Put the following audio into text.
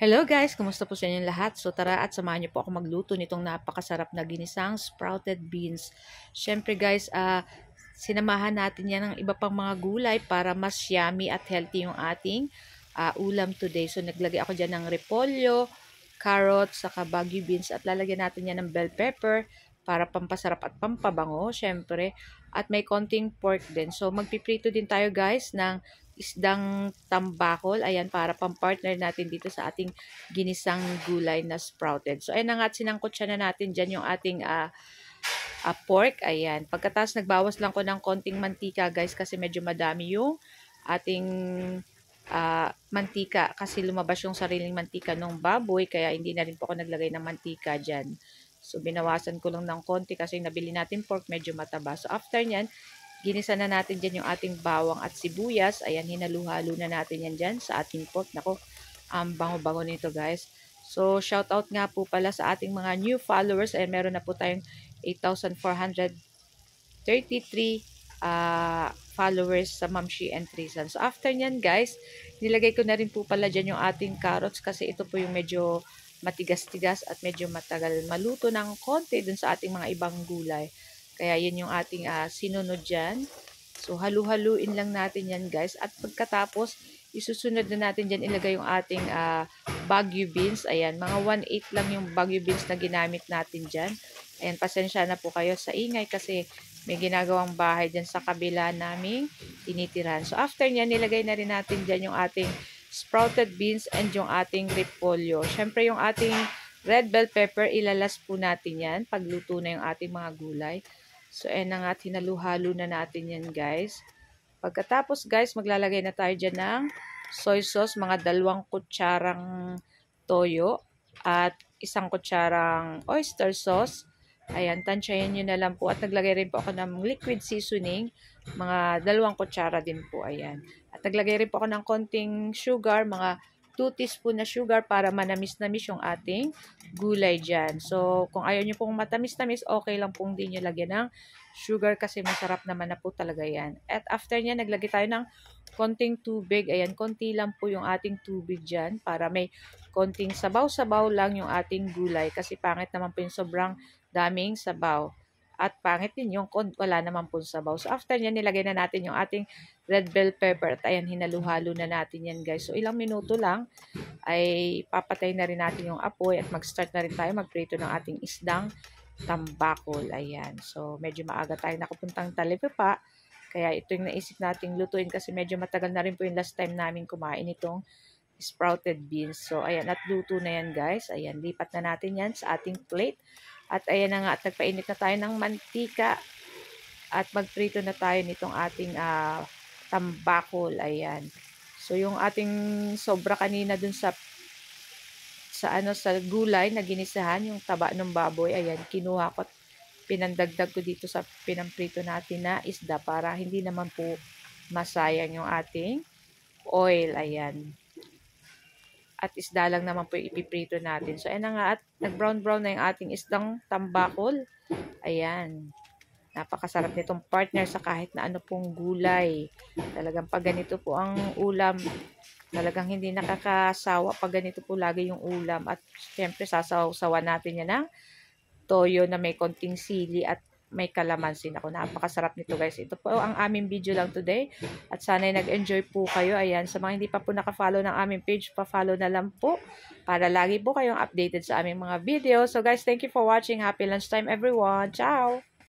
Hello guys! Kumusta po sa inyong lahat? So tara at samahan niyo po ako magluto nitong napakasarap na ginisang sprouted beans. Siyempre guys, sinamahan natin yan ng iba pang mga gulay para mas yummy at healthy yung ating ulam today. So naglagay ako dyan ng repolyo, carrots, saka bagu beans at lalagyan natin yan ng bell pepper para pampasarap at pampabango, syempre. At may konting pork din. So magpiprito din tayo guys ng isdang tambakol. Ayan, para pang-partner natin dito sa ating ginisang gulay na sprouted. So, ayan na nga, sinangkot siya na natin dyan yung ating pork. Ayan. Pagkatapos, nagbawas lang ko ng konting mantika, guys, kasi medyo madami yung ating mantika. Kasi lumabas yung sariling mantika ng baboy, kaya hindi na rin po ako naglagay ng mantika dyan. So, binawasan ko lang ng konti kasi nabili natin pork, medyo mataba. So, after nyan, ginisa na natin dyan yung ating bawang at sibuyas. Ayan, hinaluhalo na natin yan dyan sa ating pork. Nako, bango-bango nito guys. So, shout out nga po pala sa ating mga new followers. Ayan, meron na po tayong 8,433 followers sa Mamshi and Trisan. So, after nyan guys, nilagay ko na rin po pala dyan yung ating carrots kasi ito po yung medyo matigas-tigas at medyo matagal maluto ng konti dun sa ating mga ibang gulay. Kaya yun yung ating sinunod dyan. So, halu-haluin lang natin yan guys. At pagkatapos, isusunod na natin dyan ilagay yung ating bagu beans. Ayan, mga 1/8 lang yung bagu beans na ginamit natin dyan. Ayan, pasensya na po kayo sa ingay kasi may ginagawang bahay dyan sa kabila naming tinitiran. So, after nyan, nilagay na rin natin dyan yung ating sprouted beans and yung ating repolyo. Siyempre, yung ating red bell pepper, ilalas po natin yan pagluto na yung ating mga gulay. So, ayan na nga, hinaluhalo na natin yan, guys. Pagkatapos, guys, maglalagay na tayo dyan ng soy sauce, mga 2 kutsarang toyo at 1 kutsarang oyster sauce. Ayan, tansyahin nyo na lang po. At naglagay rin po ako ng liquid seasoning, mga 2 kutsara din po, ayan. At naglagay rin po ako ng konting sugar, mga 2 teaspoon na sugar para manamis-namis yung ating gulay dyan. So, kung ayaw nyo pong matamis-tamis, okay lang pong din nyo lagyan ng sugar kasi masarap naman na po talaga yan. At after nyan, naglagay tayo ng konting tubig. Ayan, konti lang po yung ating tubig dyan para may konting sabaw-sabaw lang yung ating gulay kasi pangit naman po yung sobrang daming sabaw. At pangit din yung wala naman po sabaw. So, after nyan, nilagay na natin yung ating red bell pepper. At ayan, hinaluhalo na natin yan, guys. So, ilang minuto lang ay papatay na rin natin yung apoy at mag-start na rin tayo magprito ng ating isdang tambakol. Ayan. So, medyo maaga tayo nakapuntang Talipapa. Kaya ito yung naisip nating lutuin kasi medyo matagal na rin po yung last time namin kumain itong sprouted beans. So, ayan. At luto na yan, guys. Ayan. Lipat na natin yan sa ating plate. At ayan na nga, at nagpainit na tayo ng mantika at magprito na tayo nitong ating tambakol. Ayan. So, yung ating sobra kanina dun sa gulay na ginisahan, yung taba ng baboy, ayan, kinuha ko at pinandagdag ko dito sa pinamprito natin na isda para hindi naman po masayang yung ating oil. Ayan. At isda lang naman po ipiprito natin. So, ayan na nga, at nag-brown-brown na yung ating isdang tambakol. Ayan. Napakasarap nitong partner sa kahit na ano pong gulay. Talagang pag ganito po ang ulam, talagang hindi nakakasawa pag ganito po lagi yung ulam. At syempre, sasaw-sawa natin yan ng toyo na may konting sili at may kalamansi. Ako, napakasarap nito guys. Ito po ang aming video lang today. At sana'y nag-enjoy po kayo. Ayan, sa mga hindi pa po naka-follow ng aming page, pa-follow na lang po para lagi po kayong updated sa aming mga video. So guys, thank you for watching. Happy lunchtime everyone. Ciao!